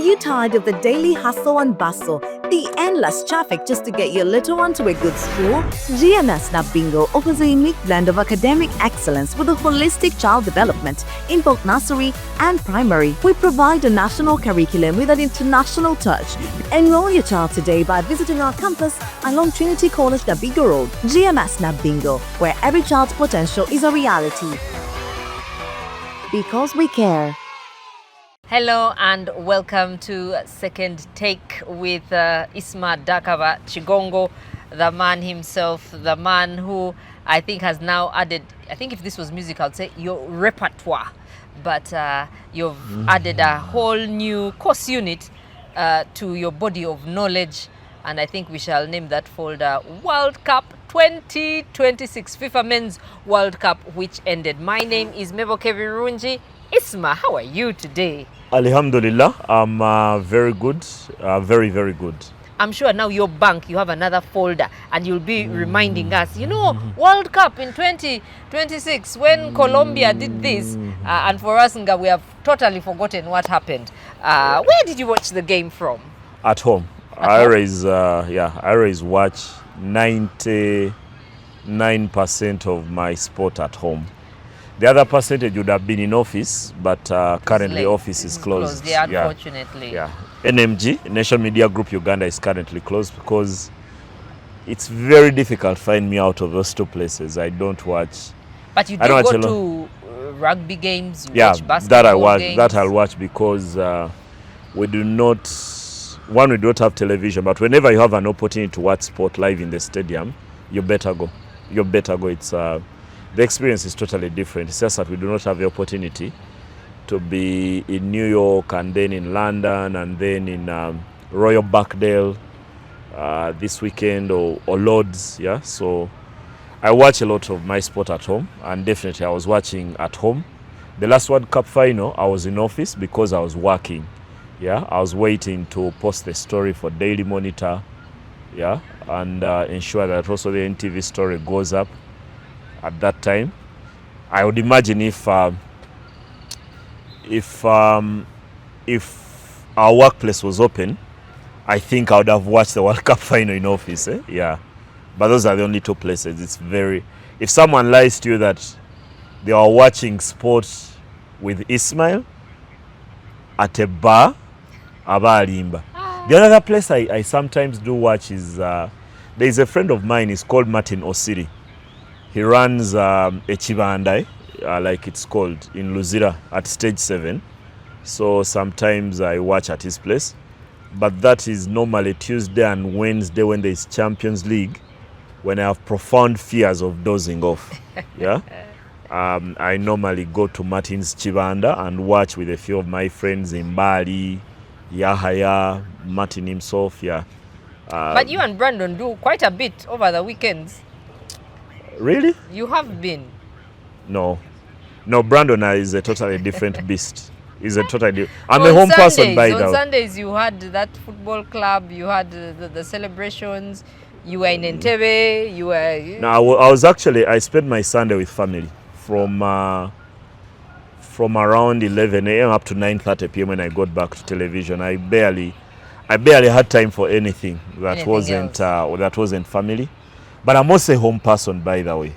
you tired of the daily hustle and bustle, the endless traffic just to get your little one to a good school? GMS Snap Bingo offers a unique blend of academic excellence with a holistic child development in both nursery and primary. We provide a national curriculum with an international touch. Enroll your child today by visiting our campus along Trinity College, Dabigo Road. GMS Snap Bingo, where every child's potential is a reality. Because we care. Hello and welcome to Second Take with Isma Dakava Chigongo, the man himself, the man who I think has now added, I think if this was music I'd say your repertoire, but you've added a whole new course unit to your body of knowledge, and I think we shall name that folder World Cup 2026, FIFA Men's World Cup, which ended. My name is Mebo Kevirunji. Isma, how are you today? Alhamdulillah, I'm very good, very good. I'm sure now your bank, you have another folder and you'll be reminding us, you know, World Cup in 2026 when Colombia did this, and for us, we have totally forgotten what happened. Where did you watch the game from? At home. I always watch 99% of my sport at home. The other percentage would have been in office, but currently office is closed. Yeah, unfortunately. Yeah. NMG, National Media Group Uganda, is currently closed because it's very difficult to find me out of those two places. I don't watch. But you do go to rugby games, you watch basketball games? That I'll watch because we do not have television, but whenever you have an opportunity to watch sport live in the stadium, you better go. It's the experience is totally different. It's just that we do not have the opportunity to be in New York and then in London and then in Royal Barkdale this weekend or Lords. Yeah, so I watch a lot of my sport at home, and definitely I was watching at home. The last World Cup final, I was in office because I was working. Yeah, I was waiting to post the story for Daily Monitor. Yeah, and ensure that also the NTV story goes up. At that time, I would imagine if our workplace was open, I think I would have watched the World Cup final in office. Yeah, but those are the only two places. It's very. If someone lies to you that they are watching sports with Ismail at a bar, abalimba. The other place I sometimes do watch is there is a friend of mine. He's called Martin Osiri. He runs a Chibandai, like it's called, in Luzira at stage 7. So sometimes I watch at his place. But that is normally Tuesday and Wednesday when there is Champions League, when I have profound fears of dozing off. Yeah, I normally go to Martin's Chibanda and watch with a few of my friends in Bali, Yahaya, Martin himself. Yeah. But you and Brandon do quite a bit over the weekends. Really? You have been? No, Brandon is a totally different beast. He's a totally I'm a home person by now. On Sundays you had that football club, you had the celebrations, you were in Entebbe, you were... No, I spent my Sunday with family from around 11 a.m. up to 9:30 p.m. when I got back to television. I barely had time for anything that wasn't family. But I'm also a home person, by the way.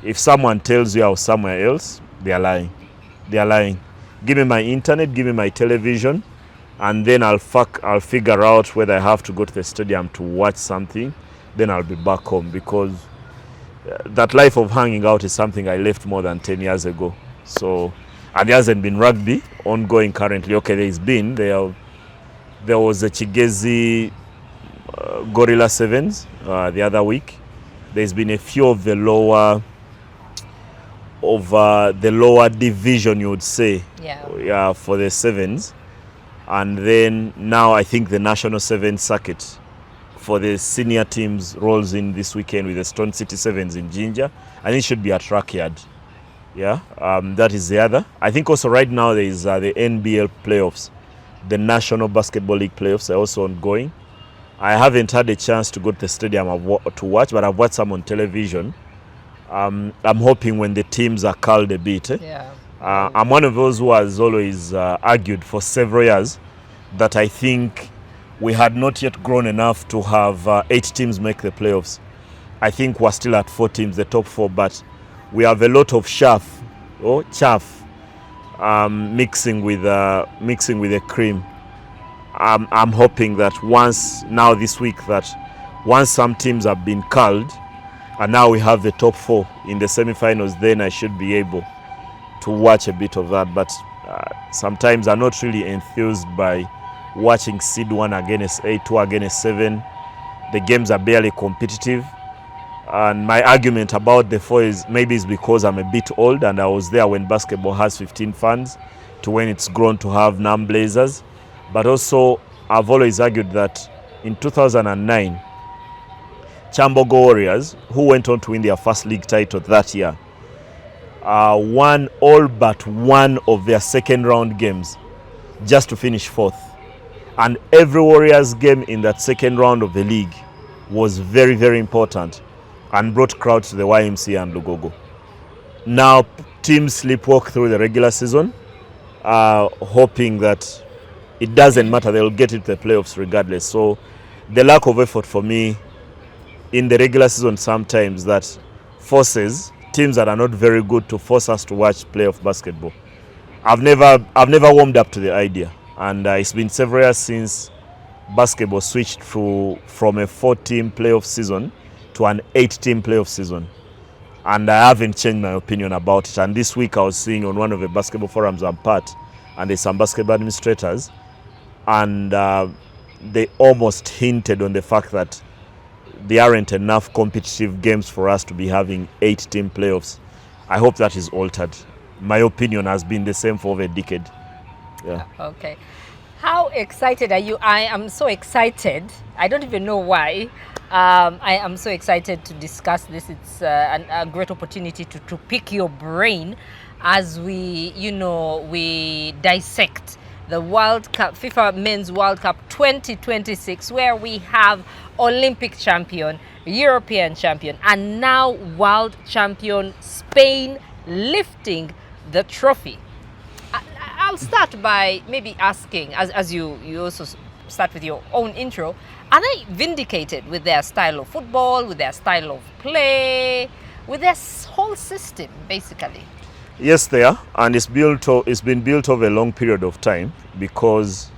If someone tells you I was somewhere else, they are lying. Give me my internet, give me my television, and then I'll figure out whether I have to go to the stadium to watch something. Then I'll be back home, because that life of hanging out is something I left more than 10 years ago. So, and there hasn't been rugby ongoing currently. Okay, there was a Chigezi Gorilla Sevens the other week. There's been a few of the lower division, you would say, for the sevens, and then now I think the national seven circuit for the senior teams rolls in this weekend with the Stone City Sevens in Jinja, and it should be at Rackyard. Yeah, that is the other. I think also right now there is the NBL playoffs, the National Basketball League playoffs are also ongoing. I haven't had a chance to go to the stadium to watch, but I've watched some on television. I'm hoping when the teams are culled a bit, I'm one of those who has always argued for several years that I think we had not yet grown enough to have 8 teams make the playoffs. I think we're still at 4 teams, the top 4, but we have a lot of chaff mixing with the cream. I'm hoping that once some teams have been culled and now we have the top 4 in the semi-finals, then I should be able to watch a bit of that. But sometimes I'm not really enthused by watching seed 1 against 8, 2 against 7. The games are barely competitive. And my argument about the 4 is maybe it's because I'm a bit old and I was there when basketball has 15 fans to when it's grown to have non-blazers. But also I've always argued that in 2009, Chambogo Warriors, who went on to win their first league title that year, won all but one of their second round games just to finish 4th. And every Warriors game in that second round of the league was very, very important and brought crowds to the YMCA and Lugogo. Now teams sleepwalk through the regular season, hoping that it doesn't matter, they'll get into the playoffs regardless. So the lack of effort for me in the regular season sometimes that forces teams that are not very good to force us to watch playoff basketball. I've never warmed up to the idea, and it's been several years since basketball switched from a 4-team playoff season to an 8-team playoff season, and I haven't changed my opinion about it. And this week I was seeing on one of the basketball forums I'm part, and there's some basketball administrators, and they almost hinted on the fact that there aren't enough competitive games for us to be having 8-team playoffs. I hope that is altered. My opinion has been the same for over a decade. Yeah. Okay. How excited are you? I am so excited. I don't even know why. I am so excited to discuss this. It's a great opportunity to pick your brain as we dissect the World Cup, FIFA Men's World Cup 2026, where we have Olympic champion, European champion, and now world champion Spain lifting the trophy. I'll start by maybe asking, as you also start with your own intro, are they vindicated with their style of football, with their style of play, with their whole system, basically? Yes, they are, and it's been built over a long period of time, because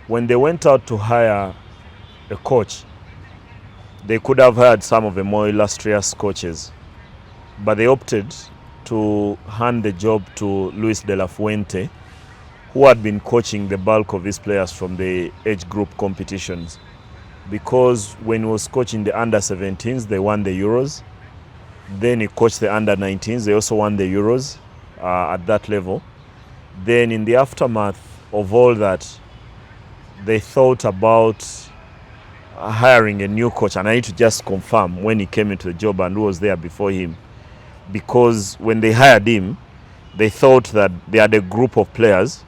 when they went out to hire a coach, they could have hired some of the more illustrious coaches, but they opted to hand the job to Luis de la Fuente, who had been coaching the bulk of his players from the age group competitions, because when he was coaching the under-17s, they won the Euros. Then he coached the under-19s. They also won the Euros at that level. Then in the aftermath of all that, they thought about hiring a new coach. And I need to just confirm when he came into the job and who was there before him. Because when they hired him, they thought that they had a group of players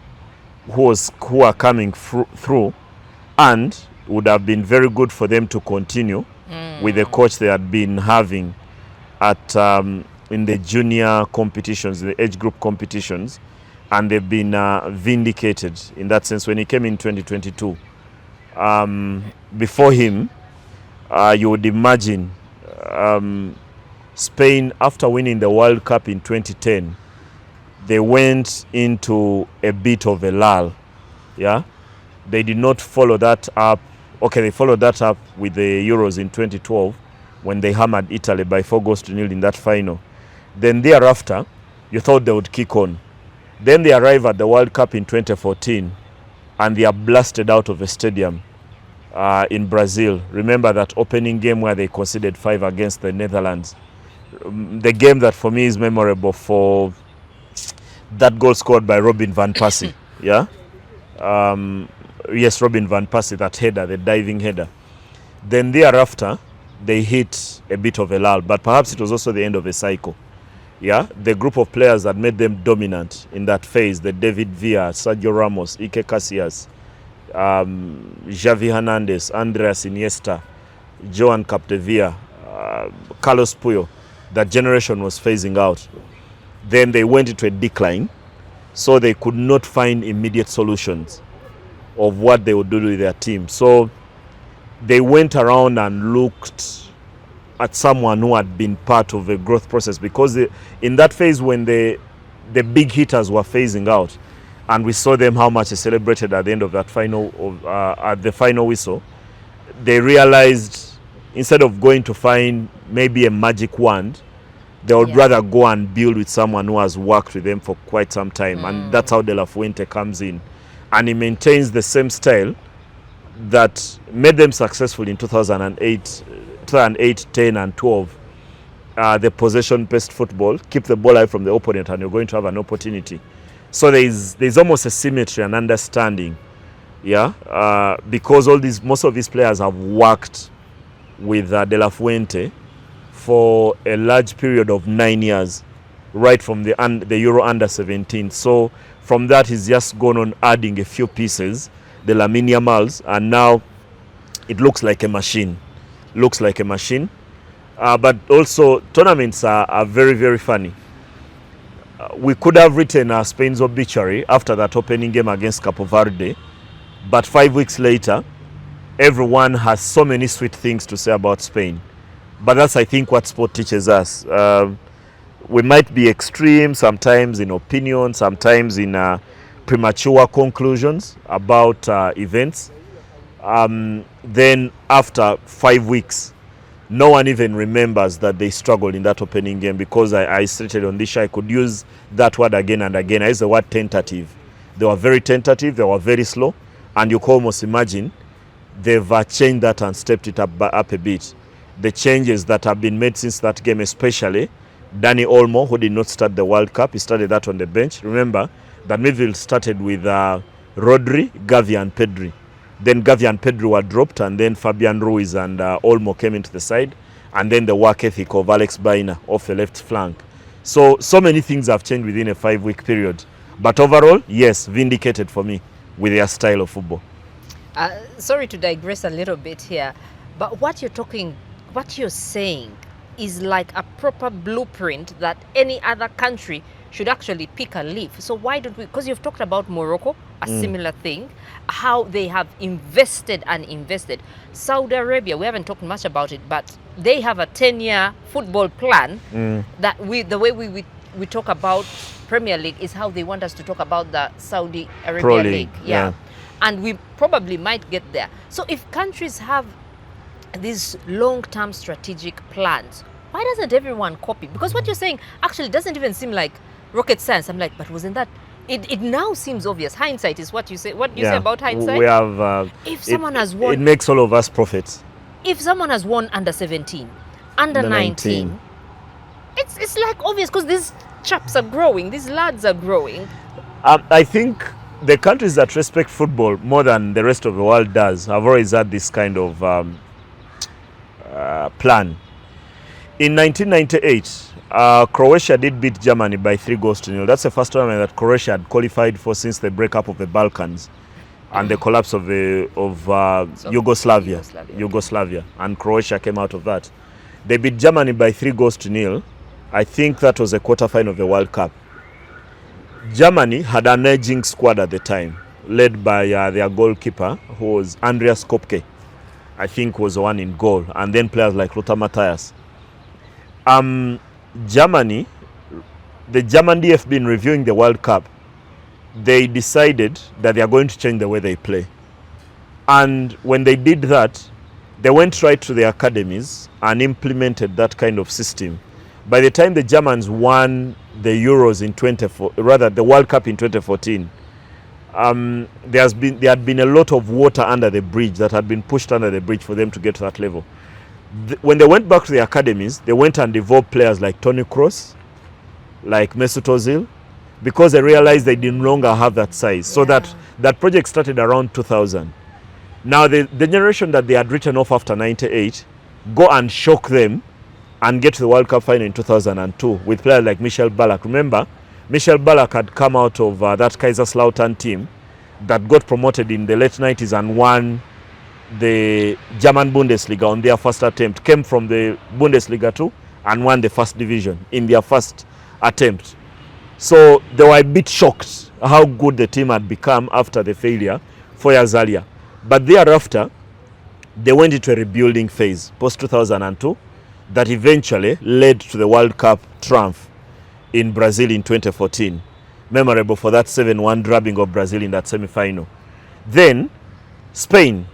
who are coming through, and would have been very good for them to continue with the coach they had been having at in the junior competitions, the age group competitions, and they've been vindicated in that sense. When he came in 2022, before him, you would imagine Spain, after winning the World Cup in 2010, they went into a bit of a lull. Yeah, they did not follow that up. Okay, they followed that up with the Euros in 2012 when they hammered Italy by 4 goals to 0 in that final. Then thereafter, you thought they would kick on. Then they arrive at the World Cup in 2014 and they are blasted out of a stadium in Brazil. Remember that opening game where they conceded 5 against the Netherlands. The game that for me is memorable for that goal scored by Robin van Persie. Yeah? Yes, Robin van Persie, that header, the diving header. Then thereafter, they hit a bit of a lull, but perhaps it was also the end of a cycle. Yeah, the group of players that made them dominant in that phase, the David Villa, Sergio Ramos, Ike Casillas, Xavi Hernandez, Andreas Iniesta, Joan Capdevila, Carlos Puyo, that generation was phasing out. Then they went into a decline, so they could not find immediate solutions of what they would do with their team. So they went around and looked at someone who had been part of a growth process, because in that phase when the big hitters were phasing out, and we saw them how much they celebrated at the end of that at the final whistle, they realized instead of going to find maybe a magic wand, they would rather go and build with someone who has worked with them for quite some time. And that's how De La Fuente comes in. And he maintains the same style that made them successful in 2008, 10 and 12. The possession-based football, keep the ball away from the opponent and you're going to have an opportunity. So there's almost a symmetry and understanding, because most of these players have worked with De La Fuente for a large period of 9 years, right from the Euro Under-17. So from that, he's just gone on adding a few pieces, the Lamine Yamals, and now it looks like a machine. But also, tournaments are very, very funny. We could have written Spain's obituary after that opening game against Cape Verde, but 5 weeks later, everyone has so many sweet things to say about Spain. But that's, I think, what sport teaches us. We might be extreme sometimes in opinion, sometimes in premature conclusions about events. Then after 5 weeks, no one even remembers that they struggled in that opening game, because I stated on this show I could use that word again and again. I use the word tentative. They were very tentative, they were very slow, and you can almost imagine they've changed that and stepped it up a bit. The changes that have been made since that game, especially Dani Olmo, who did not start the World Cup, he started that on the bench. Remember that midfield started with Rodri, Gavi and Pedri. Then Gavi and Pedri were dropped, and then Fabian Ruiz and Olmo came into the side, and then the work ethic of Alex Baina off the left flank. So many things have changed within a 5-week period. But overall, yes, vindicated for me with their style of football. Sorry to digress a little bit here, but what you're saying is like a proper blueprint that any other country should actually pick a leaf. So why don't we, because you've talked about Morocco, a similar thing, how they have invested and invested. Saudi Arabia, we haven't talked much about it, but they have a 10-year football plan that the way we talk about Premier League is how they want us to talk about the Saudi Arabia Pro League. Yeah. And we probably might get there. So if countries have these long-term strategic plans, why doesn't everyone copy? Because what you're saying actually doesn't even seem like rocket science. I'm like, but wasn't that? It now seems obvious. Hindsight is what you say. What you say about hindsight? We have. If someone has won, it makes all of us prophets. If someone has won under 17, under 19, it's like obvious, because these chaps are growing. These lads are growing. I think the countries that respect football more than the rest of the world does have always had this kind of plan. In 1998, Croatia did beat Germany by 3-0. That's the first tournament that Croatia had qualified for since the breakup of the Balkans and the collapse of Yugoslavia, and Croatia came out of that. They beat Germany by 3-0. I think that was a quarterfinal of the World Cup. Germany had an aging squad at the time, led by their goalkeeper, who was Andreas Kopke, I think was the one in goal, and then players like Lothar Matthäus. Germany, the German DFB, in reviewing the World Cup, they decided that they are going to change the way they play. And when they did that, they went right to the academies and implemented that kind of system. By the time the Germans won the Euros in the World Cup in 2014, there had been a lot of water under the bridge that had been pushed under the bridge for them to get to that level. When they went back to the academies, they went and developed players like Toni Kroos, like Mesut Ozil, because they realized they no longer have that size. So that project started around 2000. Now the generation that they had written off after 98 go and shock them and get to the World Cup final in 2002 with players like Michel Ballack. Remember, Michel Ballack had come out of that Kaiserslautern team that got promoted in the late 90s and won the German Bundesliga on their first attempt, came from the Bundesliga too and won the first division in their first attempt. So they were a bit shocked how good the team had become after the failure 4 years earlier. But thereafter, they went into a rebuilding phase post-2002 that eventually led to the World Cup triumph in Brazil in 2014. Memorable for that 7-1 drubbing of Brazil in that semi-final. Then Spain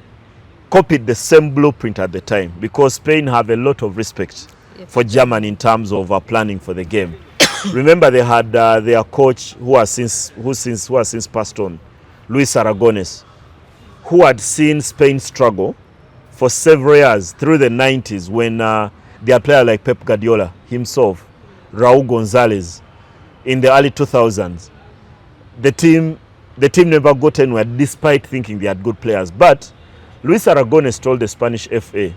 copied the same blueprint at the time because Spain have a lot of respect for Germany in terms of planning for the game. Remember, they had their coach who has since passed on, Luis Aragonés, who had seen Spain struggle for several years through the 90s when they had players like Pep Guardiola himself, Raúl González. In the early 2000s, the team never got anywhere despite thinking they had good players. But Luis Aragonés told the Spanish FA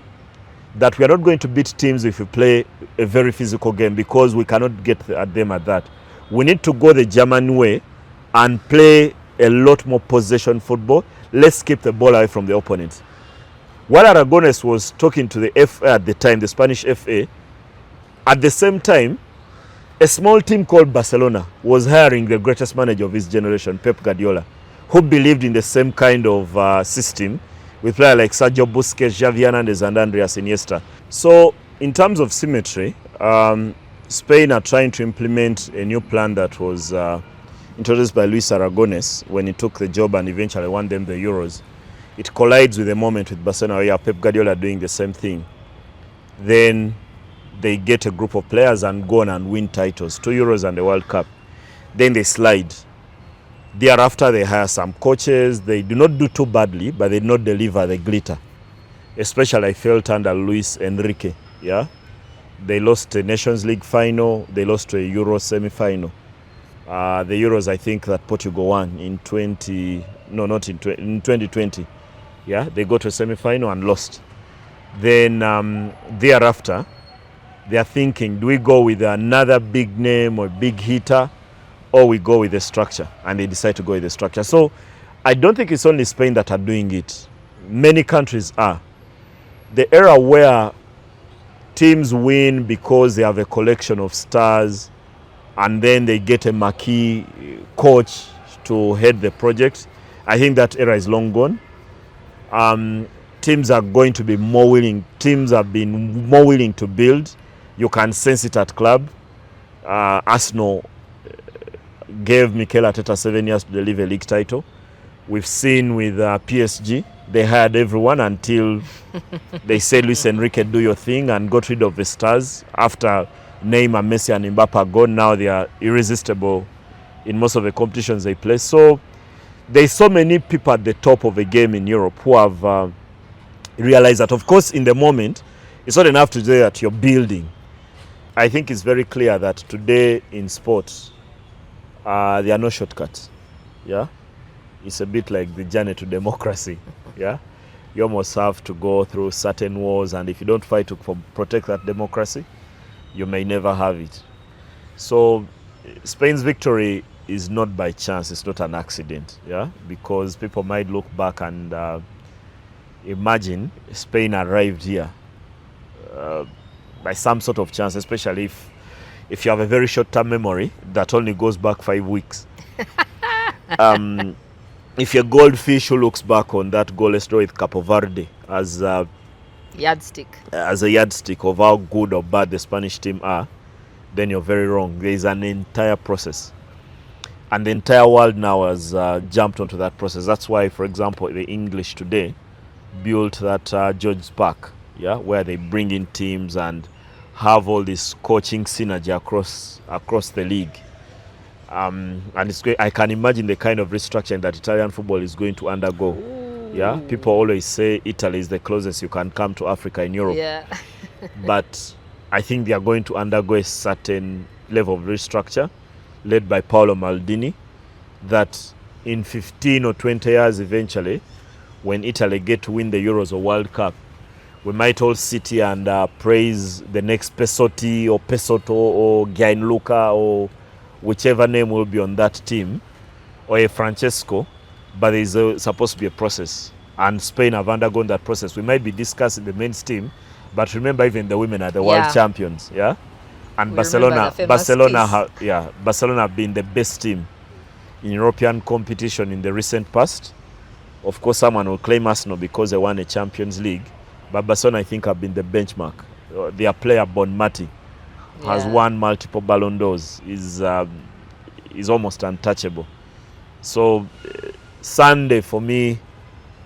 that we are not going to beat teams if we play a very physical game because we cannot get at them at that. We need to go the German way and play a lot more possession football. Let's keep the ball away from the opponents. While Aragonés was talking to the FA at the time, the Spanish FA, at the same time, a small team called Barcelona was hiring the greatest manager of his generation, Pep Guardiola, who believed in the same kind of system with players like Sergio Busquets, Xavi Hernandez, and Andreas Iniesta. So, in terms of symmetry, Spain are trying to implement a new plan that was introduced by Luis Aragonés when he took the job and eventually won them the Euros. It collides with the moment with Barcelona where Pep Guardiola doing the same thing. Then they get a group of players and go on and win titles, 2 Euros and the World Cup. Then they slide. Thereafter, they hire some coaches. They do not do too badly, but they do not deliver the glitter. Especially, I felt under Luis Enrique. Yeah, they lost a Nations League final. They lost to a Euro semi-final. The Euros, I think that Portugal won in 2020. Yeah, they got to a semi-final and lost. Then thereafter, they are thinking, do we go with another big name or big hitter, or we go with the structure? And they decide to go with the structure. So I don't think it's only Spain that are doing it. Many countries are. The era where teams win because they have a collection of stars and then they get a marquee coach to head the project, I think that era is long gone. Teams are going to be more willing. Teams have been more willing to build. You can sense it at club. Arsenal gave Mikel Arteta 7 years to deliver a league title. We've seen with PSG, they hired everyone until they said, Luis Enrique, do your thing, and got rid of the stars. After Neymar, Messi and Mbappe are gone, now they are irresistible in most of the competitions they play. So there's so many people at the top of the game in Europe who have realized that, of course, in the moment, it's not enough to say that you're building. I think it's very clear that today in sports, there are no shortcuts. Yeah, it's a bit like the journey to democracy. Yeah, you almost have to go through certain wars, and if you don't fight to protect that democracy, you may never have it. So Spain's victory is not by chance. It's not an accident. Yeah, because people might look back and imagine Spain arrived here by some sort of chance, especially if you have a very short-term memory that only goes back 5 weeks. If you're a goldfish who looks back on that goalless draw with Capo Verde as a yardstick of how good or bad the Spanish team are, then you're very wrong. There is an entire process. And the entire world now has jumped onto that process. That's why, for example, the English today built that George Park, yeah, where they bring in teams and have all this coaching synergy across the league. And it's great. I can imagine the kind of restructuring that Italian football is going to undergo. Ooh. Yeah, people always say Italy is the closest you can come to Africa in Europe. Yeah. But I think they are going to undergo a certain level of restructure led by Paolo Maldini, that in 15 or 20 years eventually, when Italy get to win the Euros or World Cup, we might all sit here and praise the next Pesotti or Pesotto or Gianluca or whichever name will be on that team, or a Francesco, but there is supposed to be a process. And Spain have undergone that process. We might be discussing the men's team, but remember, even the women are the world champions. Yeah, And We remember the famous case. Barcelona have been the best team in European competition in the recent past. Of course, someone will claim Arsenal because they won a Champions League, but Barcelona, I think, have been the benchmark. Their player, Bonmati, has won multiple Ballon d'Ors, is almost untouchable. So Sunday, for me,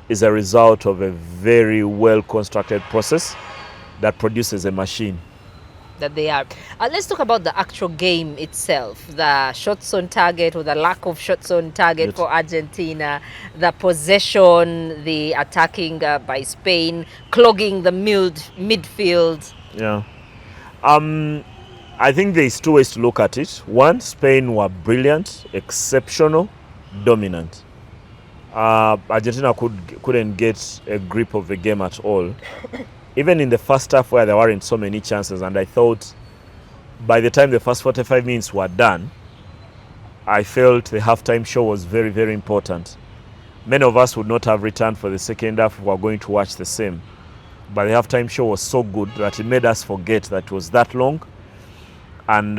is a result of a very well-constructed process that produces a machine. That they are. Let's talk about the actual game itself, the shots on target or the lack of shots on target for Argentina, the possession, the attacking by Spain, clogging the midfield. Yeah. I think there's two ways to look at it. One, Spain were brilliant, exceptional, dominant. Argentina couldn't get a grip of the game at all. Even in the first half where there weren't so many chances, and I thought by the time the first 45 minutes were done, I felt the halftime show was very, very important. Many of us would not have returned for the second half if we were going to watch the same. But the halftime show was so good that it made us forget that it was that long, and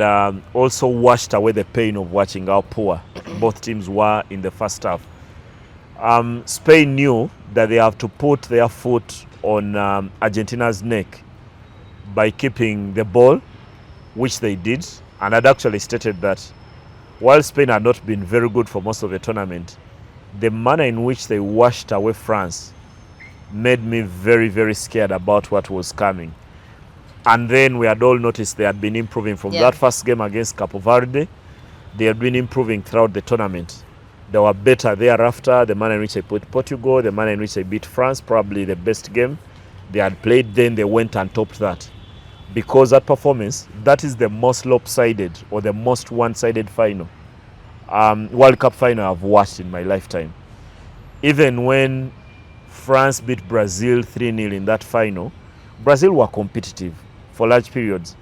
also washed away the pain of watching how poor both teams were in the first half. Spain knew that they have to put their foot on Argentina's neck by keeping the ball, which they did, and had actually stated that while Spain had not been very good for most of the tournament, the manner in which they washed away France made me very, very scared about what was coming. And then we had all noticed they had been improving from that first game against Cape Verde. They had been improving throughout the tournament. They were better thereafter. The manner in which they put Portugal, the manner in which they beat France, probably the best game they had played. Then they went and topped that. Because that performance, that is the most lopsided or the most one-sided final, World Cup final I've watched in my lifetime. Even when France beat Brazil 3-0 in that final, Brazil were competitive for large periods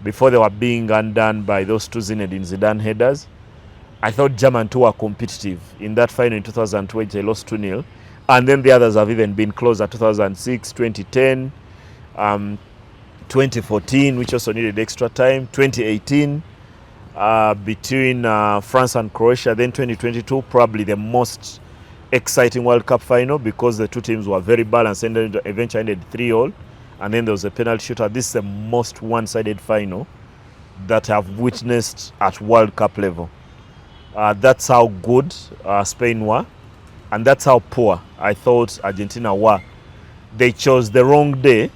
before they were being undone by those two Zinedine Zidane headers. I thought Germany too were competitive in that final in 2020. They lost 2-0. And then the others have even been closer, 2006, 2010, 2014, which also needed extra time, 2018 between France and Croatia, then 2022, probably the most exciting World Cup final because the two teams were very balanced and then eventually ended 3-3. And then there was a penalty shootout. This is the most one-sided final that I've witnessed at World Cup level. That's how good Spain were, and that's how poor I thought Argentina were. They chose the wrong day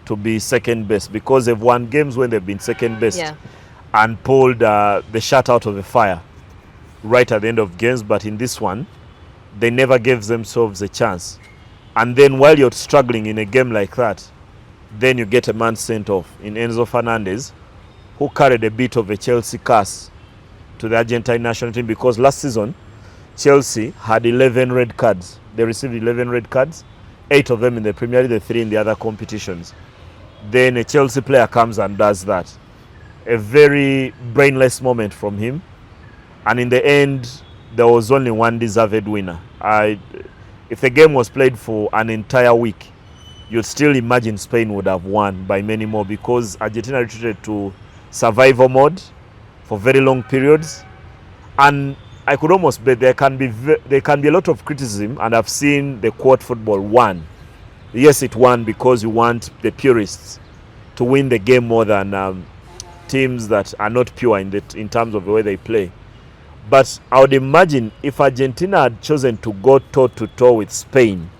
to be second best because they've won games when they've been second best and pulled the shot out of the fire right at the end of games. But in this one, they never gave themselves a chance. And then while you're struggling in a game like that, then you get a man sent off in Enzo Fernandez, who carried a bit of a Chelsea curse to the Argentine national team because last season Chelsea had 11 red cards. They received 11 red cards, 8 of them in the Premier League, the 3 in the other competitions. Then a Chelsea player comes and does that. A very brainless moment from him. And in the end, there was only one deserved winner. If the game was played for an entire week, you'd still imagine Spain would have won by many more because Argentina retreated to survival mode for very long periods. And I could almost bet there can be a lot of criticism, and I've seen the quote football won. Yes, it won because you want the purists to win the game more than teams that are not pure in terms of the way they play. But I would imagine if Argentina had chosen to go toe-to-toe with Spain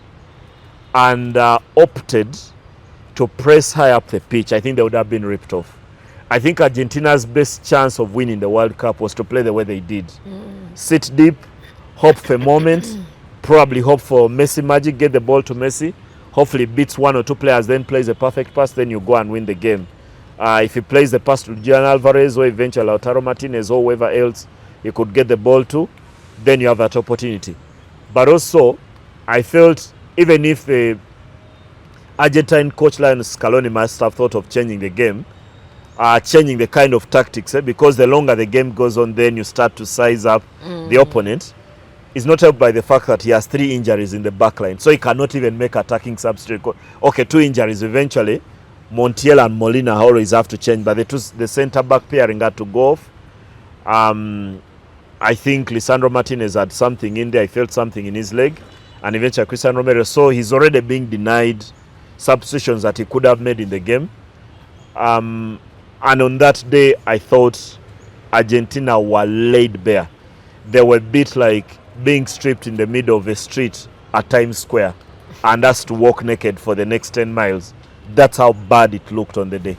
and opted to press high up the pitch, I think they would have been ripped off. I think Argentina's best chance of winning the World Cup was to play the way they did. Sit deep, hope for a moment, probably hope for Messi magic, get the ball to Messi, hopefully beats one or two players, then plays a perfect pass, then you go and win the game. If he plays the pass to Julian Alvarez or eventually Lautaro Martinez or whoever else he could get the ball to, then you have that opportunity. But also, I felt even if the Argentine coach Lionel Messi must have thought of changing the game, changing the kind of tactics, because the longer the game goes on, then you start to size up the opponent. It's not helped by the fact that he has 3 injuries in the back line, so he cannot even make attacking substitute. Okay, 2 injuries eventually, Montiel and Molina always have to change, but the centre-back pairing had to go off. I think Lisandro Martinez had something in there. I felt something in his leg. And eventually Christian Romero. So he's already being denied substitutions that he could have made in the game. And on that day, I thought Argentina were laid bare. They were a bit like being stripped in the middle of a street at Times Square and asked to walk naked for the next 10 miles. That's how bad it looked on the day.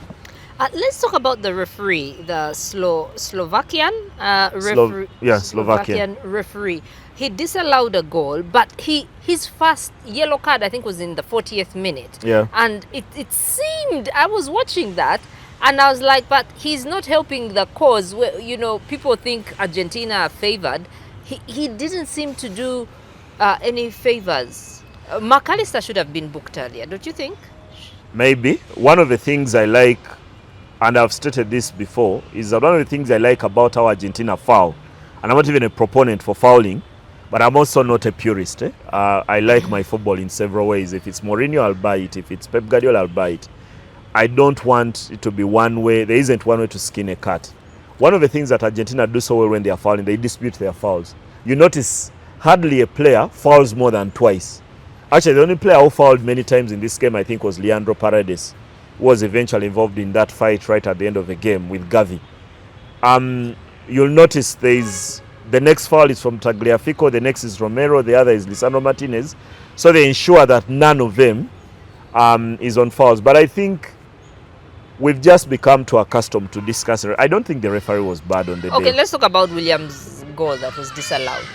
Let's talk about the referee, the Slovakian referee. He disallowed a goal, but his first yellow card, I think, was in the 40th minute. Yeah. And it seemed, I was watching that, and I was like, but he's not helping the cause. You know, people think Argentina are favored. He didn't seem to do any favors. McAllister should have been booked earlier, don't you think? Maybe. One of the things I like, and I've stated this before, is that one of the things I like about how Argentina foul, and I'm not even a proponent for fouling, but I'm also not a purist. I like my football in several ways. If it's Mourinho, I'll buy it. If it's Pep Guardiola, I'll buy it. I don't want it to be one way. There isn't one way to skin a cat. One of the things that Argentina do so well when they are fouling, they dispute their fouls. You notice hardly a player fouls more than twice. Actually, the only player who fouled many times in this game, I think, was Leandro Paredes, who was eventually involved in that fight right at the end of the game with Gavi. You'll notice the next foul is from Tagliafico, the next is Romero, the other is Lisandro Martinez. So they ensure that none of them is on fouls. But I think we've just become too accustomed to discussing. I don't think the referee was bad on the day. Okay, let's talk about Williams' goal that was disallowed.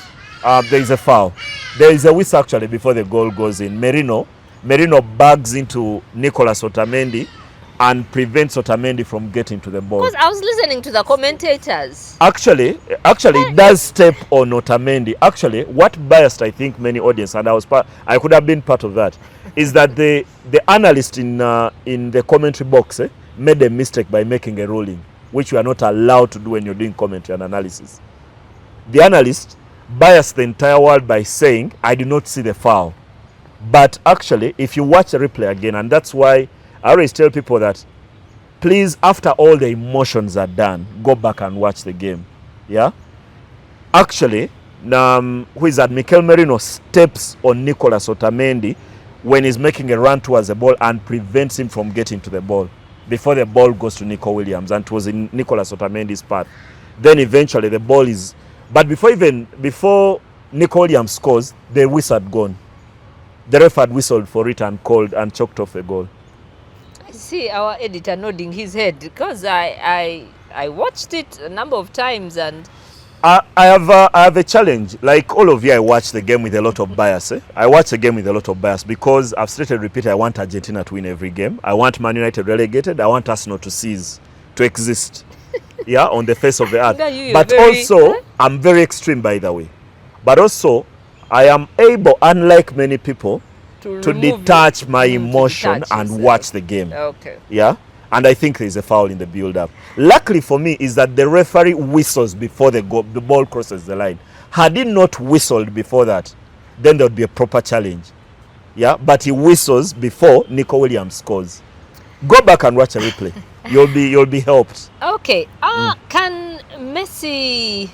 There is a foul. There is a whistle actually before the goal goes in. Merino bags into Nicolas Otamendi and prevents Otamendi from getting to the ball. Because I was listening to the commentators. Actually, it does step on Otamendi. Actually, what biased I think many audience, and I could have been part of that, is that the analyst in the commentary box made a mistake by making a ruling, which you are not allowed to do when you're doing commentary and analysis. The analyst biased the entire world by saying, I do not see the foul. But actually, if you watch the replay again, and that's why I always tell people that, please, after all the emotions are done, go back and watch the game. Yeah? Actually, who is that? Mikel Merino steps on Nicolas Otamendi when he's making a run towards the ball and prevents him from getting to the ball before the ball goes to Nico Williams, and it was in Nicolas Otamendi's path. Then eventually the ball is... But before Nico Williams scores, the whistle had gone. The ref had whistled for it and called and chalked off a goal. I see our editor nodding his head because I watched it a number of times, and I have a challenge. Like all of you, I watch the game with a lot of bias. I watch the game with a lot of bias because I've stated, repeated, I want Argentina to win every game. I want Man United relegated. I want Arsenal to exist. Yeah, on the face of the earth. But also, I'm very extreme, by the way. But also, I am able, unlike many people, to detach my emotion and watch the game. Okay. Yeah? And I think there's a foul in the build-up. Luckily for me is that the referee whistles before the ball crosses the line. Had he not whistled before that, then there would be a proper challenge. Yeah? But he whistles before Nico Williams scores. Go back and watch a replay. You'll be helped. Okay. Can Messi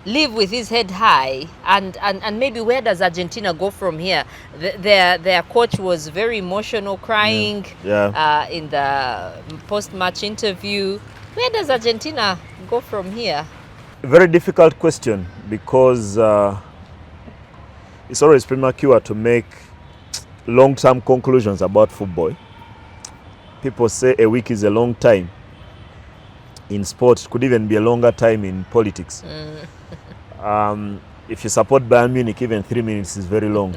live with his head high, and maybe where does Argentina go from here? Their coach was very emotional, crying in the post-match interview. Where does Argentina go from here? A very difficult question, because it's always premature to make long-term conclusions about football. People say a week is a long time in sport. It could even be a longer time in politics. If you support Bayern Munich, even 3 minutes is very long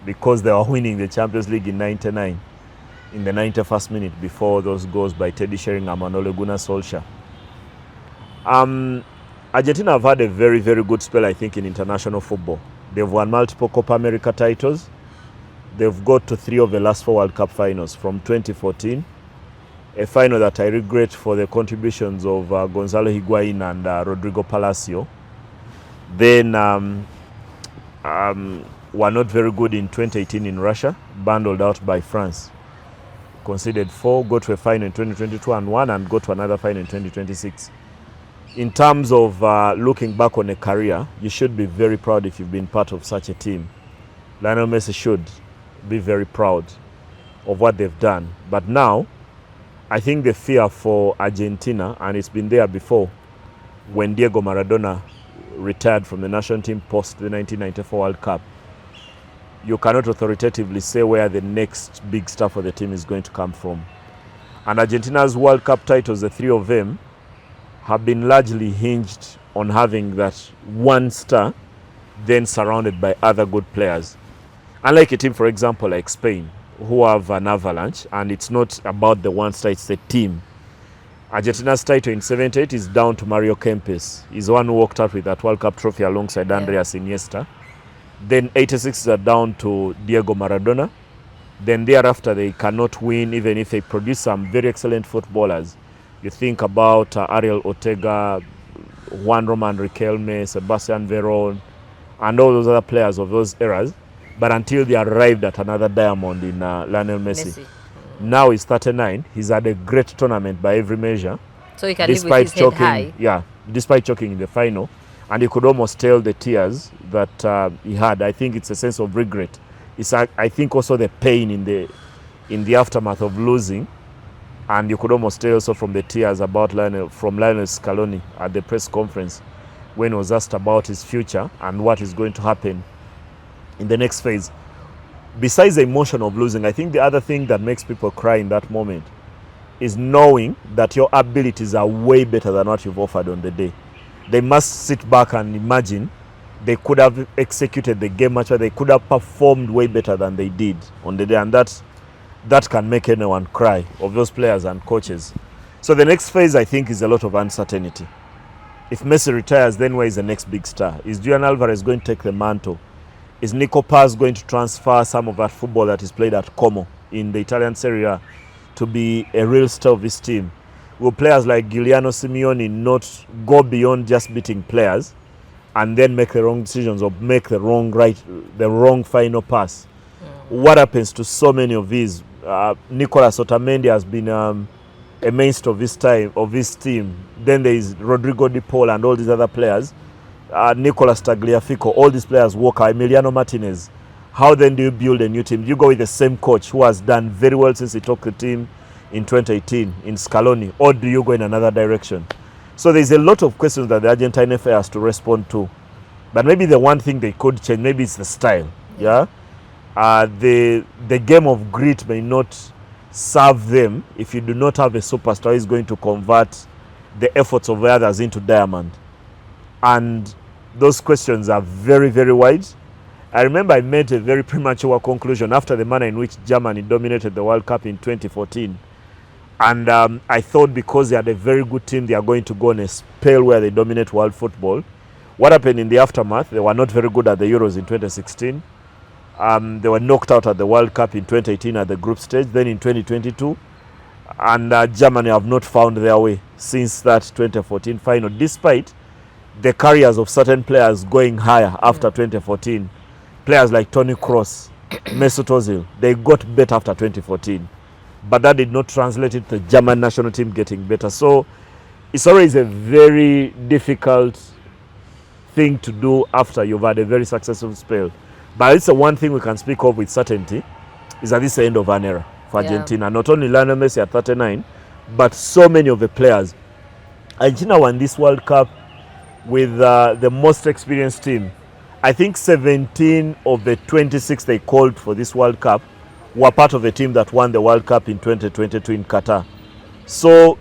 because they were winning the Champions League in '99 in the 91st minute before those goals by Teddy Sheringham and Ole Gunnar Solskjaer. Argentina have had a very, very good spell, I think, in international football. They've won multiple Copa America titles. They've got to 3 of the last 4 World Cup finals from 2014. A final that I regret for the contributions of Gonzalo Higuain and Rodrigo Palacio. Then were not very good in 2018 in Russia, bundled out by France. conceded 4, go to a final in 2022 and won, and go to another final in 2026. In terms of looking back on a career, you should be very proud if you've been part of such a team. Lionel Messi should be very proud of what they've done. But now, I think the fear for Argentina, and it's been there before, when Diego Maradona retired from the national team post the 1994 World Cup, you cannot authoritatively say where the next big star for the team is going to come from. And Argentina's World Cup titles, the 3 of them, have been largely hinged on having that one star, then surrounded by other good players. Unlike a team, for example, like Spain, who have an avalanche, and it's not about the one star, it's the team. Argentina's title in 78 is down to Mario Kempes. He's the one who walked out with that World Cup trophy alongside Andreas Iniesta. Then 86 are down to Diego Maradona. Then thereafter they cannot win even if they produce some very excellent footballers. You think about Ariel Ortega, Juan Roman Riquelme, Sebastian Veron, and all those other players of those eras. But until they arrived at another diamond in Lionel Messi. Now he's 39. He's had a great tournament by every measure. So he can live with his head high. Yeah, despite choking in the final. And you could almost tell the tears that he had. I think it's a sense of regret. It's I think also the pain in the aftermath of losing. And you could almost tell also from the tears about Lionel Scaloni at the press conference when he was asked about his future and what is going to happen in the next phase. Besides the emotion of losing, I think the other thing that makes people cry in that moment is knowing that your abilities are way better than what you've offered on the day. They must sit back and imagine they could have executed the game much better. They could have performed way better than they did on the day, and that can make anyone cry, of those players and coaches. So the next phase, I think, is a lot of uncertainty. If Messi retires, then where is the next big star? Is Julian Alvarez going to take the mantle? Is Nico Paz going to transfer some of that football that is played at Como in the Italian Serie A to be a real star of his team? Will players like Giuliano Simeone not go beyond just beating players and then make the wrong decisions or make the wrong final pass? What happens to so many of these? Nicolas Otamendi has been a mainstay of his team. Then there is Rodrigo Di Paul and all these other players. Nicolas Tagliafico, all these players, Walker, Emiliano Martinez. How then do you build a new team? Do you go with the same coach who has done very well since he took the team in 2018 in Scaloni, or do you go in another direction? So there's a lot of questions that the Argentine FA has to respond to. But maybe the one thing they could change, maybe it's the style. Yeah. The game of grit may not serve them if you do not have a superstar who is going to convert the efforts of others into diamond. And those questions are very, very wide. I remember I made a very premature conclusion after the manner in which Germany dominated the World Cup in 2014. And I thought because they had a very good team, they are going to go on a spell where they dominate world football. What happened in the aftermath? They were not very good at the Euros in 2016. They were knocked out at the World Cup in 2018 at the group stage, then in 2022. And Germany have not found their way since that 2014 final, despite the careers of certain players going higher after 2014. Players like Toni Kroos, Mesut Ozil, they got better after 2014. But that did not translate into the German national team getting better. So it's always a very difficult thing to do after you've had a very successful spell. But it's the one thing we can speak of with certainty, is that this is the end of an era for Argentina. Not only Lionel Messi at 39, but so many of the players. Argentina won this World Cup with the most experienced team. I think 17 of the 26 they called for this World Cup were part of the team that won the World Cup in 2022 in Qatar. So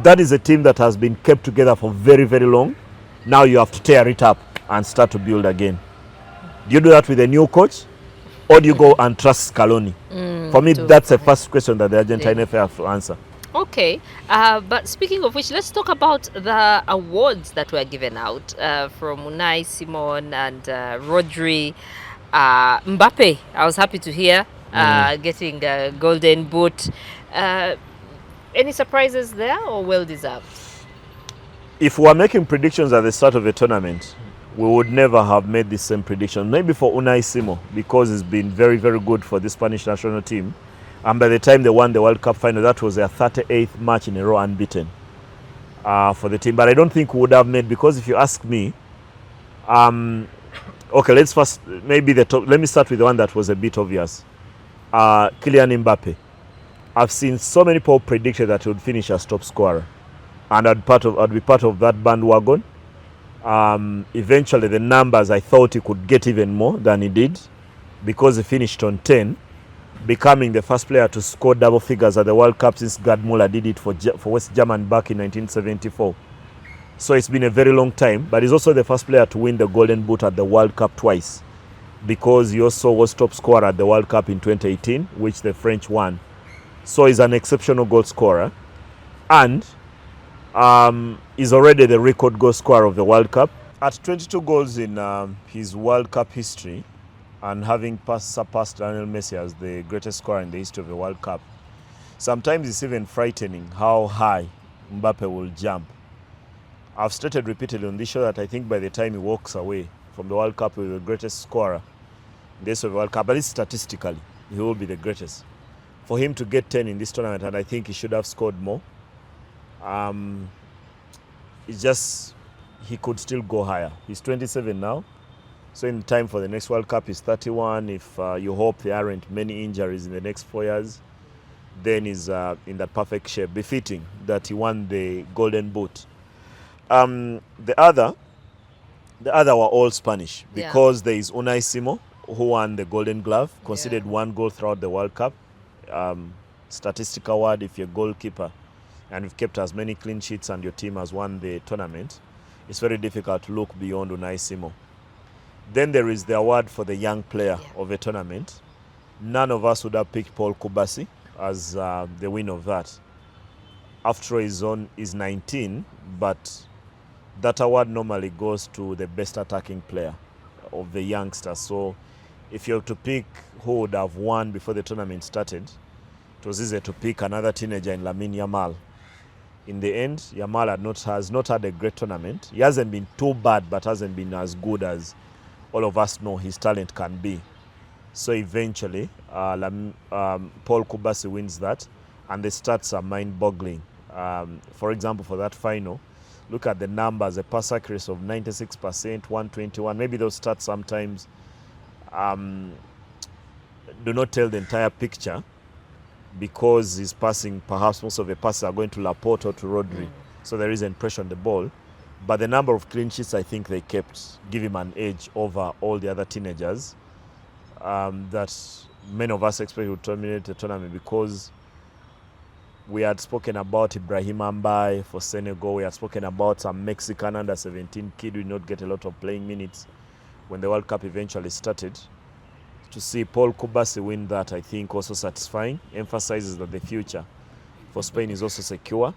that is a team that has been kept together for very, very long. Now you have to tear it up and start to build again. Do you do that with a new coach, or do you go and trust Scaloni? For me, that's the first question that the Argentine FA have to answer. Okay, but speaking of which, let's talk about the awards that were given out from Unai Simon and Rodri. Mbappe, I was happy to hear getting a golden boot. Any surprises there, or well deserved? If we were making predictions at the start of the tournament, we would never have made the same prediction. Maybe for Unai Simon, because he's been very, very good for the Spanish national team. And by the time they won the World Cup final, that was their 38th match in a row unbeaten for the team. But I don't think we would have made, because if you ask me, okay, let's first, maybe the top, let me start with the one that was a bit obvious. Kylian Mbappe. I've seen so many people predicted that he would finish as top scorer, and I'd be part of that bandwagon. Eventually, the numbers, I thought he could get even more than he did, because he finished on 10, becoming the first player to score double figures at the World Cup since Gerd Müller did it for West Germany back in 1974. So it's been a very long time, but he's also the first player to win the Golden Boot at the World Cup twice, because he also was top scorer at the World Cup in 2018, which the French won. So he's an exceptional goal scorer, and he's already the record goal scorer of the World Cup at 22 goals in his World Cup history, and having surpassed Lionel Messi as the greatest scorer in the history of the World Cup. Sometimes it's even frightening how high Mbappe will jump. I've stated repeatedly on this show that I think by the time he walks away from the World Cup, he'll be the greatest scorer in the history of the World Cup. But statistically, he will be the greatest. For him to get 10 in this tournament, and I think he should have scored more, it's just, he could still go higher. He's 27 now, so in time for the next World Cup, he's 31. If you hope there aren't many injuries in the next 4 years, then he's in that perfect shape, befitting that he won the Golden Boot. The other were all Spanish, because there is Unai Simon, who won the Golden Glove, conceded 1 goal throughout the World Cup. Statistical word, if you're a goalkeeper and you've kept as many clean sheets and your team has won the tournament, it's very difficult to look beyond Unai Simon. Then there is the award for the young player of a tournament. None of us would have picked Paul Kubasi as the winner of that. After all, he's 19, but that award normally goes to the best attacking player of the youngsters. So if you have to pick who would have won before the tournament started, it was easier to pick another teenager in Lamine Yamal. In the end, Yamal has not had a great tournament. He hasn't been too bad, but hasn't been as good as all of us know his talent can be. So eventually, Paul Kubasi wins that, and the stats are mind-boggling. For example, for that final, look at the numbers: a pass accuracy of 96%, 121. Maybe those stats sometimes do not tell the entire picture, because he's passing, perhaps most of the passes are going to Laporte or to Rodri, so there isn't pressure on the ball. But the number of clean sheets, I think they kept, give him an edge over all the other teenagers that many of us expect would terminate the tournament, because we had spoken about Ibrahim Mbaye for Senegal. We had spoken about some Mexican under-17 kid who did not get a lot of playing minutes when the World Cup eventually started. To see Paul Kubasi win that, I think, also satisfying, emphasizes that the future for Spain is also secure.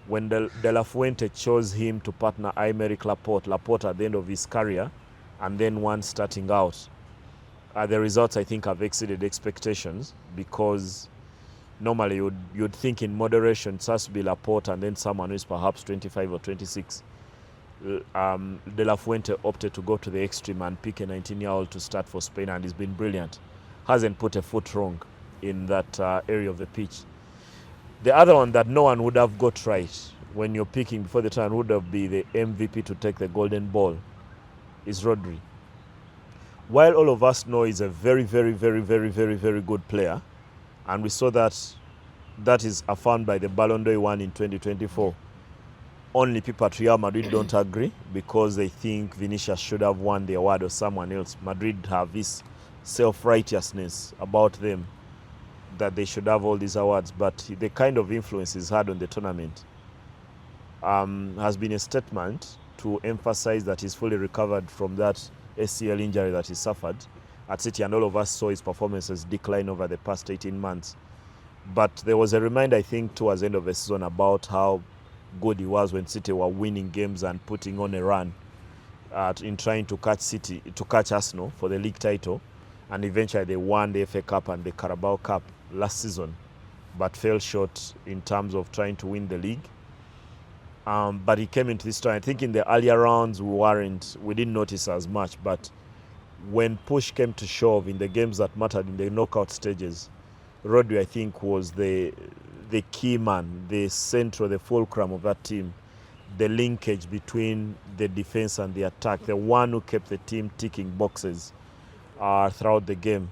When De La Fuente chose him to partner Aymeric Laporte at the end of his career, and then one starting out, the results, I think, have exceeded expectations, because normally you'd think in moderation it has to be Laporte and then someone who is perhaps 25 or 26. De La Fuente opted to go to the extreme and pick a 19-year-old to start for Spain, and he's been brilliant. Hasn't put a foot wrong in that area of the pitch. The other one that no one would have got right when you're picking before the turn would have been the MVP to take the golden ball is Rodri. While all of us know he's a very, very, very, very, very, very good player, and we saw that is affirmed by the Ballon d'Or won in 2024. Only people at Real Madrid don't agree, because they think Vinicius should have won the award or someone else. Madrid have this self-righteousness about them that they should have all these awards, but the kind of influence he's had on the tournament has been a statement to emphasize that he's fully recovered from that ACL injury that he suffered at City, and all of us saw his performances decline over the past 18 months. But there was a reminder, I think, towards the end of the season about how good he was when City were winning games and putting on a run in trying to catch Arsenal for the league title, and eventually they won the FA Cup and the Carabao Cup last season, but fell short in terms of trying to win the league. But he came into this time, I think in the earlier rounds we didn't notice as much, but when push came to shove in the games that mattered in the knockout stages, Rodri, I think, was the key man, the central, the fulcrum of that team, the linkage between the defense and the attack, the one who kept the team ticking boxes throughout the game.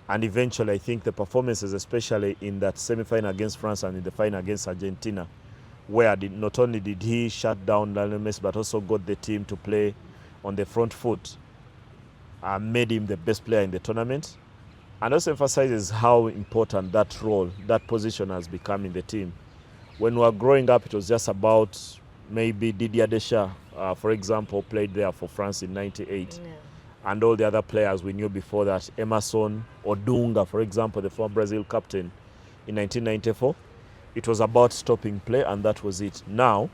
And eventually, I think the performances, especially in that semi-final against France and in the final against Argentina, where not only did he shut down Lionel Messi, but also got the team to play on the front foot, made him the best player in the tournament, and also emphasizes how important that role, that position has become in the team. When we were growing up, it was just about maybe Didier Deschamps, for example, played there for France in '98. Yeah. And all the other players we knew before that, Emerson, Odunga, for example, the former Brazil captain in 1994. It was about stopping play, and that was it. Now,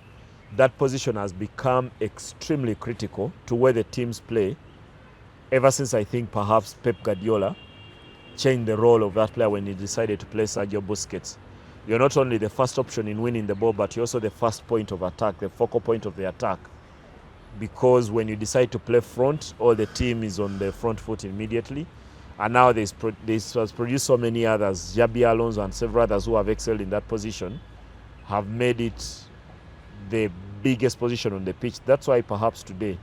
that position has become extremely critical to where the teams play, ever since I think perhaps Pep Guardiola changed the role of that player when he decided to play Sergio Busquets. You're not only the first option in winning the ball, but you're also the first point of attack, the focal point of the attack. Because when you decide to play front, all the team is on the front foot immediately. And now this has produced so many others, Xabi Alonso and several others who have excelled in that position, have made it the biggest position on the pitch. That's why perhaps today,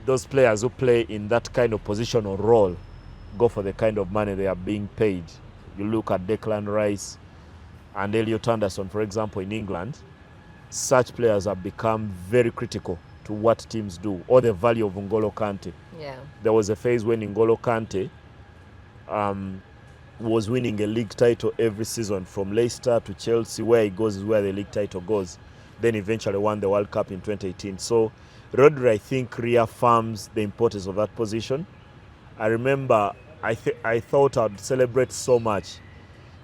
those players who play in that kind of position or role go for the kind of money they are being paid. You look at Declan Rice and Elliot Anderson, for example, in England. Such players have become very critical to what teams do, or the value of N'Golo Kante. Yeah. There was a phase when N'Golo Kante was winning a league title every season, from Leicester to Chelsea. Where he goes is where the league title goes. Then eventually won the World Cup in 2018. So Rodri, I think, reaffirms the importance of that position. I remember I thought I'd celebrate so much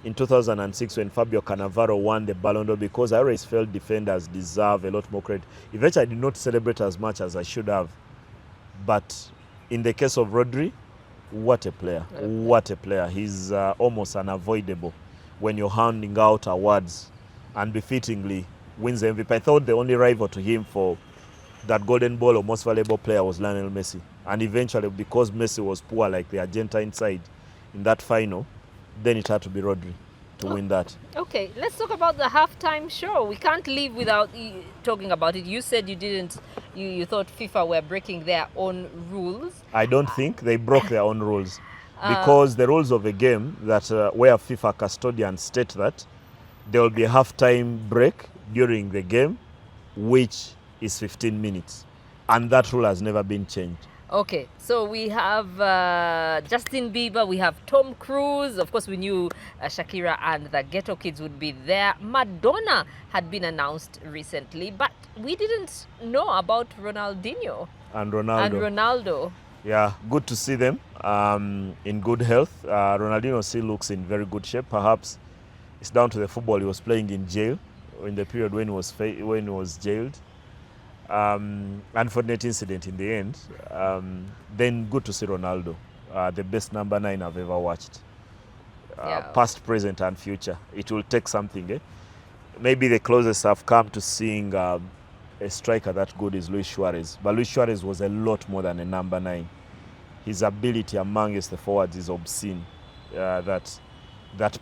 in 2006 when Fabio Cannavaro won the Ballon d'Or, because I always felt defenders deserve a lot more credit. Eventually I did not celebrate as much as I should have. But in the case of Rodri, what a player. What a player. He's almost unavoidable when you're handing out awards, and befittingly wins the MVP. I thought the only rival to him for that Golden Ball or most valuable player was Lionel Messi. And eventually, because Messi was poor like the Argentine side in that final, then it had to be Rodri to win that. Okay, let's talk about the halftime show. We can't leave without talking about it. You said you thought FIFA were breaking their own rules. I don't think they broke their own rules, because the rules of the game that where FIFA custodians state that there will be a halftime break during the game, which is 15 minutes, and that rule has never been changed. Okay, so we have Justin Bieber, we have Tom Cruise. Of course, we knew Shakira and the Ghetto Kids would be there. Madonna had been announced recently, but we didn't know about Ronaldinho and Ronaldo. Yeah, good to see them in good health. Ronaldinho still looks in very good shape. Perhaps it's down to the football he was playing in jail, in the period when he was jailed. Unfortunate incident in the end. Then good to see Ronaldo, the best number 9 I've ever watched. Past, present, and future. It will take something. Maybe the closest I've come to seeing a striker that good is Luis Suarez. But Luis Suarez was a lot more than a number 9. His ability amongst the forwards is obscene. That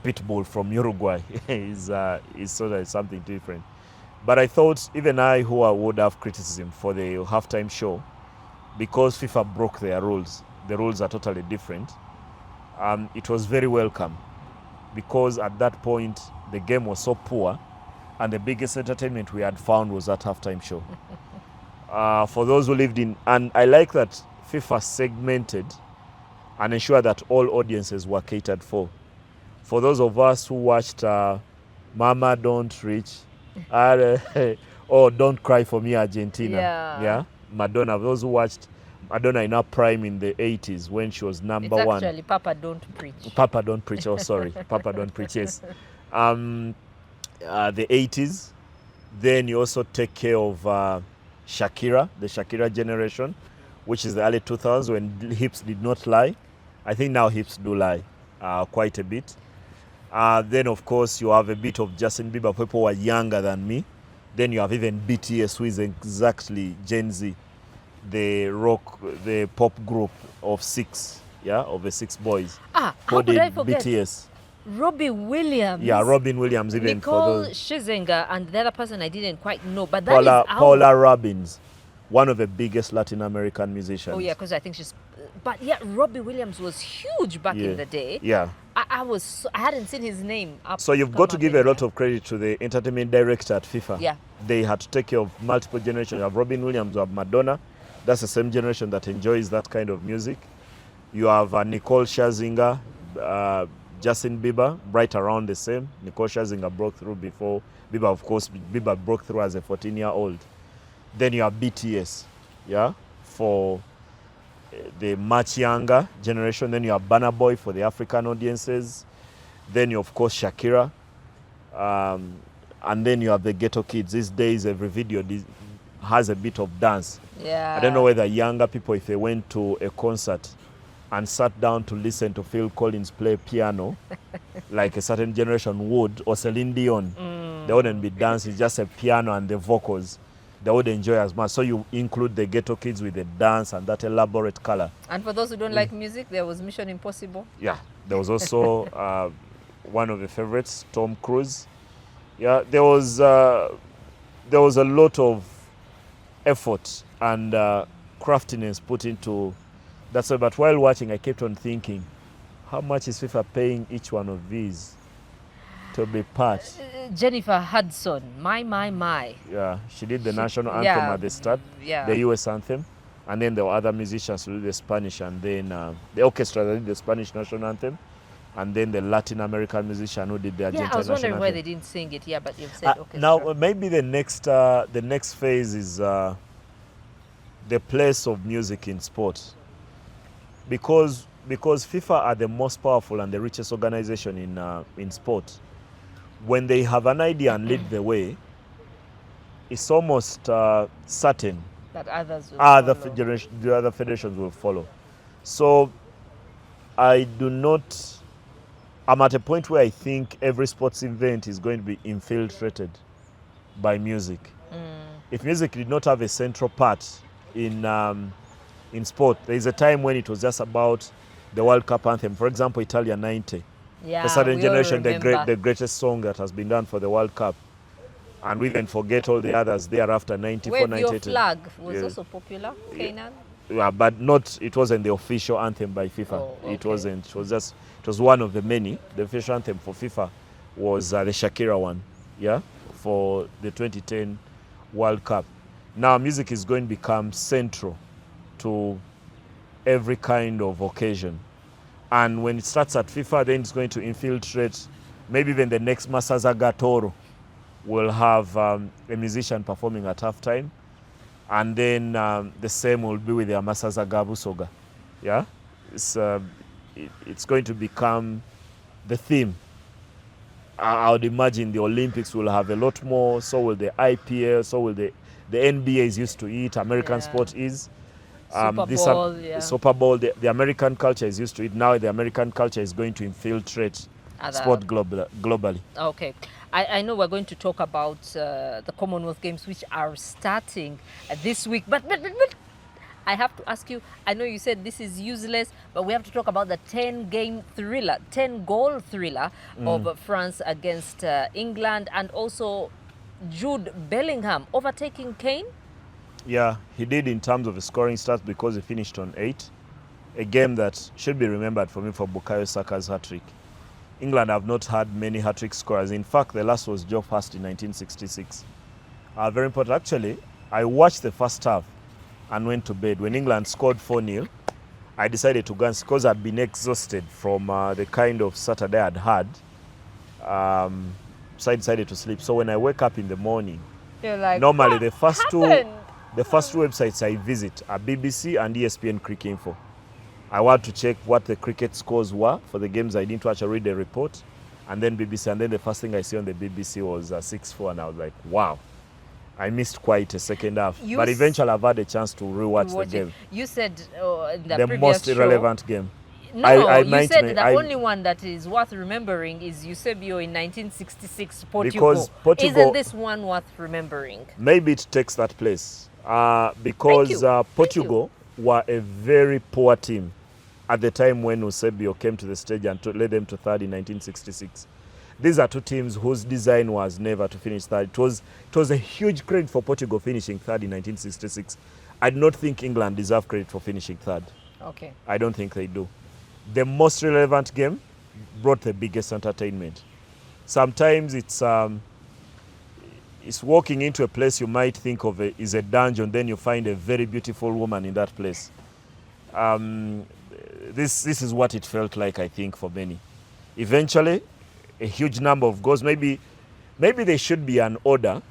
pit bull from Uruguay is sort of something different. But I thought, even I, who would have criticism for the halftime show, because FIFA broke their rules, the rules are totally different, it was very welcome, because at that point the game was so poor, and the biggest entertainment we had found was that halftime show. For those who lived in, and I like that FIFA segmented and ensured that all audiences were catered for. For those of us who watched Mama Don't Reach, Don't Cry For Me Argentina. Yeah. Madonna. Those who watched Madonna in her prime in the 80s when she was number one. It's actually Papa Don't Preach. Papa Don't Preach. Oh, sorry. Papa Don't Preach, yes. The 80s. Then you also take care of Shakira, the Shakira generation, which is the early 2000s when hips did not lie. I think now hips do lie quite a bit. Then, of course, you have a bit of Justin Bieber. People who are younger than me. Then you have even BTS, who is exactly Gen Z, the pop group of 6. yeah, of the 6 boys. How who could did I forget? BTS. Robbie Williams. Yeah, Robin Williams, even Nicole for those. Scherzinger, and the other person I didn't quite know, but that is out. Paula Robbins, one of the biggest Latin American musicians. Oh yeah, because I think she's. But yeah, Robbie Williams was huge back in the day. Yeah. I hadn't seen his name up. So you've got to give a lot of credit to the entertainment director at FIFA. Yeah. They had to take care of multiple generations. You have Robin Williams, you have Madonna. That's the same generation that enjoys that kind of music. You have Nicole Scherzinger, Justin Bieber, right around the same. Nicole Scherzinger broke through before Bieber, of course. Bieber broke through as a 14-year-old. Then you have BTS, yeah, for the much younger generation. Then you have Burna Boy for the African audiences. Then you, of course, Shakira. And then you have the ghetto kids. These days, every video has a bit of dance. Yeah. I don't know whether younger people, if they went to a concert and sat down to listen to Phil Collins play piano, like a certain generation would, or Celine Dion, they wouldn't be dancing, just a piano and the vocals. They would enjoy as much. So you include the ghetto kids with the dance and that elaborate color. And for those who don't like music, there was Mission Impossible. Yeah, there was also one of the favorites, Tom Cruise. Yeah, there was a lot of effort and craftiness put into that. So, but while watching, I kept on thinking, how much is FIFA paying each one of these to be part? Jennifer Hudson, my. Yeah, she did the national anthem at the start, the US anthem, and then there were other musicians who did the Spanish, and then the orchestra that did the Spanish national anthem, and then the Latin American musician who did the Argentine national anthem. I was wondering why they didn't sing it here, but you've said orchestra. Now, maybe the next phase is the place of music in sport, because FIFA are the most powerful and the richest organization in sport. When they have an idea and lead the way, it's almost certain that others will the other federations will follow. So I'm at a point where I think every sports event is going to be infiltrated by music. If music did not have a central part in sport, there is a time when it was just about the World Cup anthem. For example, Italia 90. Yeah, a certain generation, the greatest song that has been done for the World Cup. And we can forget all the others thereafter, 94, Wave 98. Your Flag was also popular, Canaan. Yeah, but it wasn't the official anthem by FIFA. Oh, okay. It wasn't. It was one of the many. The official anthem for FIFA was the Shakira one, yeah, for the 2010 World Cup. Now music is going to become central to every kind of occasion. And when it starts at FIFA, then it's going to infiltrate. Maybe even the next Masazaga Toro will have a musician performing at halftime. And then the same will be with the Masazaga Busoga. Yeah? It's going to become the theme. I would imagine the Olympics will have a lot more, so will the IPL, so will the NBA is used to it, American sport is. Super Bowl, the American culture is used to it. Now the American culture is going to infiltrate sport globally. Okay. I know we're going to talk about the Commonwealth Games, which are starting this week. But I have to ask you, I know you said this is useless, but we have to talk about the 10-goal thriller of France against England, and also Jude Bellingham overtaking Kane. Yeah, he did in terms of the scoring stats because he finished on 8. A game that should be remembered for me for Bukayo Saka's hat-trick. England have not had many hat-trick scorers. In fact, the last was Joe Hurst in 1966. Very important. Actually, I watched the first half and went to bed. When England scored 4-0, I decided to go and, because I'd been exhausted from the kind of Saturday I'd had. So I decided to sleep. So when I wake up in the morning, you're like, normally the first two websites I visit are BBC and ESPN Cricket Info. I want to check what the cricket scores were for the games I didn't watch. I read the report, and then BBC. And then the first thing I see on the BBC was 6-4, and I was like, wow, I missed quite a second half. But eventually I've had a chance to rewatch the game. You said the most irrelevant game. No, you said the only one that is worth remembering is Eusebio in 1966 Portugal. Because Portugal, isn't this one worth remembering? Maybe it takes that place. Because Portugal were a very poor team at the time when Eusebio came to the stage and led them to third in 1966. These are two teams whose design was never to finish third. It was a huge credit for Portugal finishing third in 1966. I do not think England deserve credit for finishing third. Okay. I don't think they do. The most relevant game brought the biggest entertainment. Sometimes it's walking into a place you might think of is a dungeon, then you find a very beautiful woman in that place. This is what it felt like, I think, for many. Eventually, a huge number of goals. Maybe there should be an order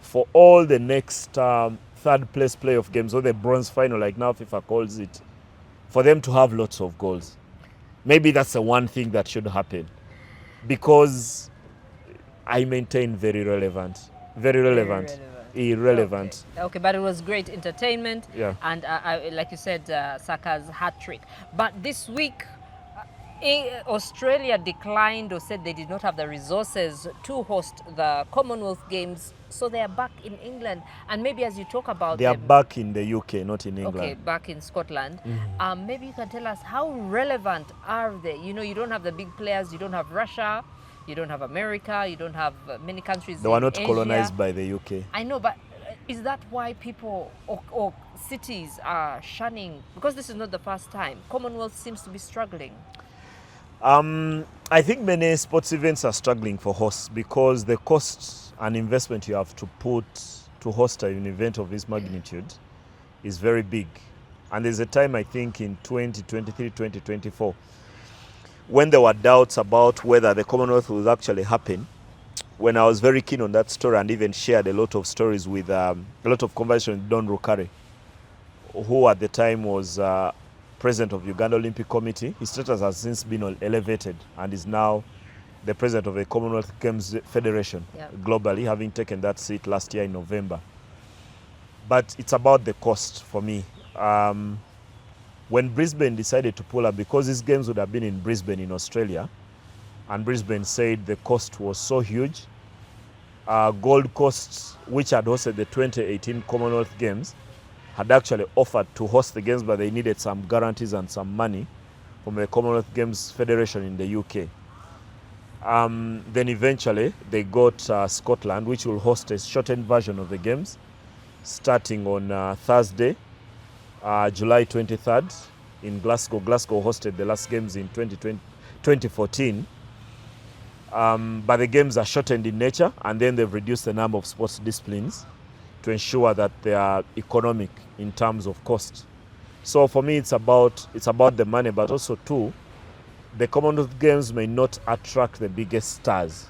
for all the next third place playoff games, or the bronze final, like now FIFA calls it, for them to have lots of goals. Maybe that's the one thing that should happen, because I maintain very relevant. Irrelevant. Okay, but it was great entertainment. Yeah. And like you said, Saka's hat trick. But this week, Australia declined or said they did not have the resources to host the Commonwealth Games, so they are back in England. And maybe as you talk about they are back in the UK, not in England. Okay, back in Scotland. Maybe you can tell us, how relevant are they? You know, you don't have the big players, you don't have Russia, you don't have America, you don't have many countries. They were not Asia. colonized by the UK. I know, but is that why people or cities are shunning? Because this is not the first time. Commonwealth seems to be struggling. I think many sports events are struggling for hosts because the cost and investment you have to put to host an event of this magnitude is very big. And there's a time, I think, in 2023, 2024, when there were doubts about whether the Commonwealth would actually happen, when I was very keen on that story and even shared a lot of stories with a lot of conversation with Don Rukari, who at the time was president of Uganda Olympic Committee. His status has since been elevated and is now the president of the Commonwealth Games Federation globally, having taken that seat last year in November. But it's about the cost for me. When Brisbane decided to pull up, because these games would have been in Brisbane in Australia, and Brisbane said the cost was so huge, Gold Coast, which had hosted the 2018 Commonwealth Games, had actually offered to host the games, but they needed some guarantees and some money from the Commonwealth Games Federation in the UK. Then eventually they got Scotland, which will host a shortened version of the games, starting on Thursday, July 23rd in Glasgow. Glasgow hosted the last games in 2014. But the games are shortened in nature, and then they've reduced the number of sports disciplines to ensure that they are economic in terms of cost. So for me, it's about the money, but also too, the Commonwealth Games may not attract the biggest stars.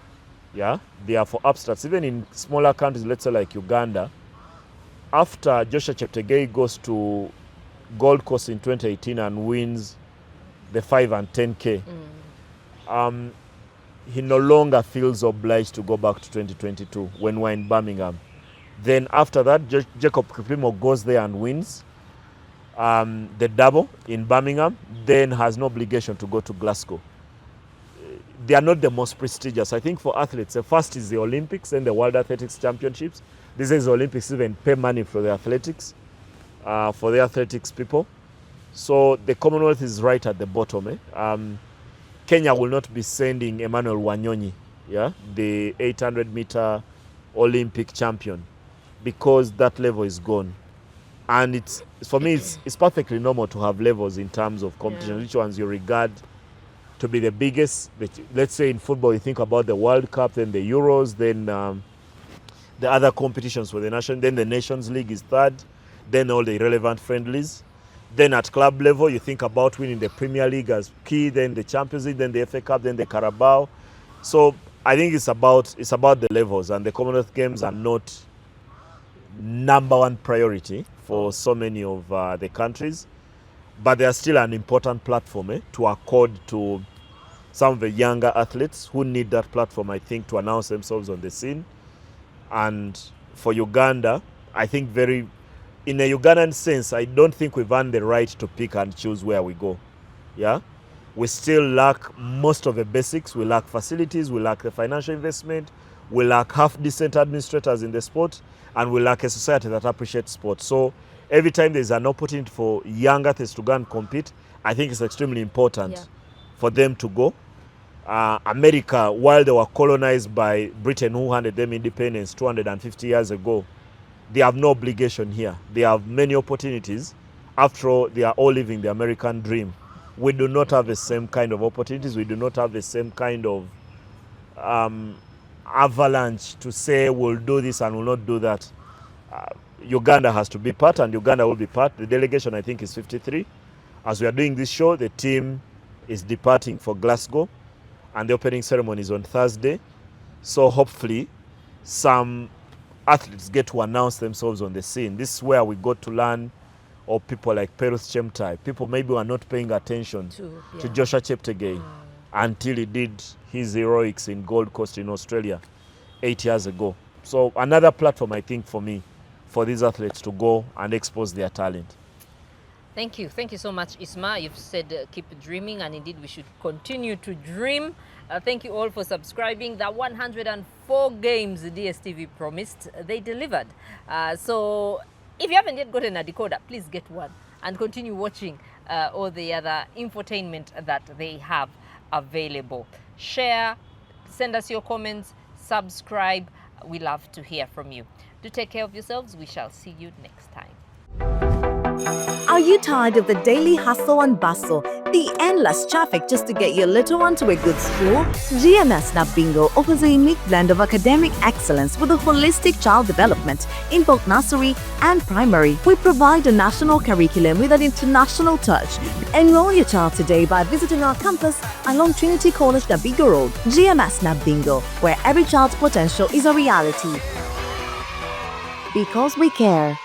Yeah, they are for upstarts. Even in smaller countries, let's say like Uganda, after Joshua Cheptegei goes to Gold Coast in 2018 and wins the 5 and 10K, he no longer feels obliged to go back to 2022 when we're in Birmingham. Then after that, Jacob Kiplimo goes there and wins the double in Birmingham, then has no obligation to go to Glasgow. They are not the most prestigious. I think for athletes, the first is the Olympics and the World Athletics Championships. These days, the Olympics even pay money for the athletics, for the athletics people. So the Commonwealth is right at the bottom. Kenya will not be sending Emmanuel Wanyonyi, the 800-meter Olympic champion, because that level is gone. And for me, it's perfectly normal to have levels in terms of competition. Which ones you regard to be the biggest? Let's say in football, you think about the World Cup, then the Euros, then the other competitions for the nation. Then the Nations League is third. Then all the relevant friendlies. Then at club level, you think about winning the Premier League as key. Then the Champions League, then the FA Cup, then the Carabao. So I think it's about the levels, and the Commonwealth Games are not number one priority for so many of the countries, but they are still an important platform to accord to some of the younger athletes who need that platform, I think, to announce themselves on the scene. And for Uganda, I think in a Ugandan sense, I don't think we've earned the right to pick and choose where we go. Yeah, we still lack most of the basics. We lack facilities, we lack the financial investment, we lack half-decent administrators in the sport, and we lack a society that appreciates sport. So every time there's an opportunity for young athletes to go and compete, I think it's extremely important for them to go. America, while they were colonized by Britain, who handed them independence 250 years ago, they have no obligation here. They have many opportunities. After all, they are all living the American dream. We do not have the same kind of opportunities. We do not have the same kind of avalanche to say we'll do this and we'll not do that. Uganda has to be part, and Uganda will be part. The delegation, I think, is 53. As we are doing this show, the team is departing for Glasgow, and the opening ceremony is on Thursday. So hopefully some athletes get to announce themselves on the scene. This is where we got to learn of people like Perus Chemtai. People maybe were not paying attention to Joshua Cheptegei until he did his heroics in Gold Coast in Australia 8 years ago. So another platform, I think, for me, for these athletes to go and expose their talent. Thank you. Thank you so much, Isma. You've said keep dreaming, and indeed we should continue to dream. Thank you all for subscribing. The 104 games DSTV promised, they delivered. So if you haven't yet gotten a decoder, please get one and continue watching all the other infotainment that they have available. Share, send us your comments, subscribe. We love to hear from you. Do take care of yourselves. We shall see you next time. Are you tired of the daily hustle and bustle, the endless traffic just to get your little one to a good school? GMS Snap Bingo offers a unique blend of academic excellence with a holistic child development in both nursery and primary. We provide a national curriculum with an international touch. Enroll your child today by visiting our campus along Trinity College, Nabigo Road. GMS Snap Bingo, where every child's potential is a reality. Because we care.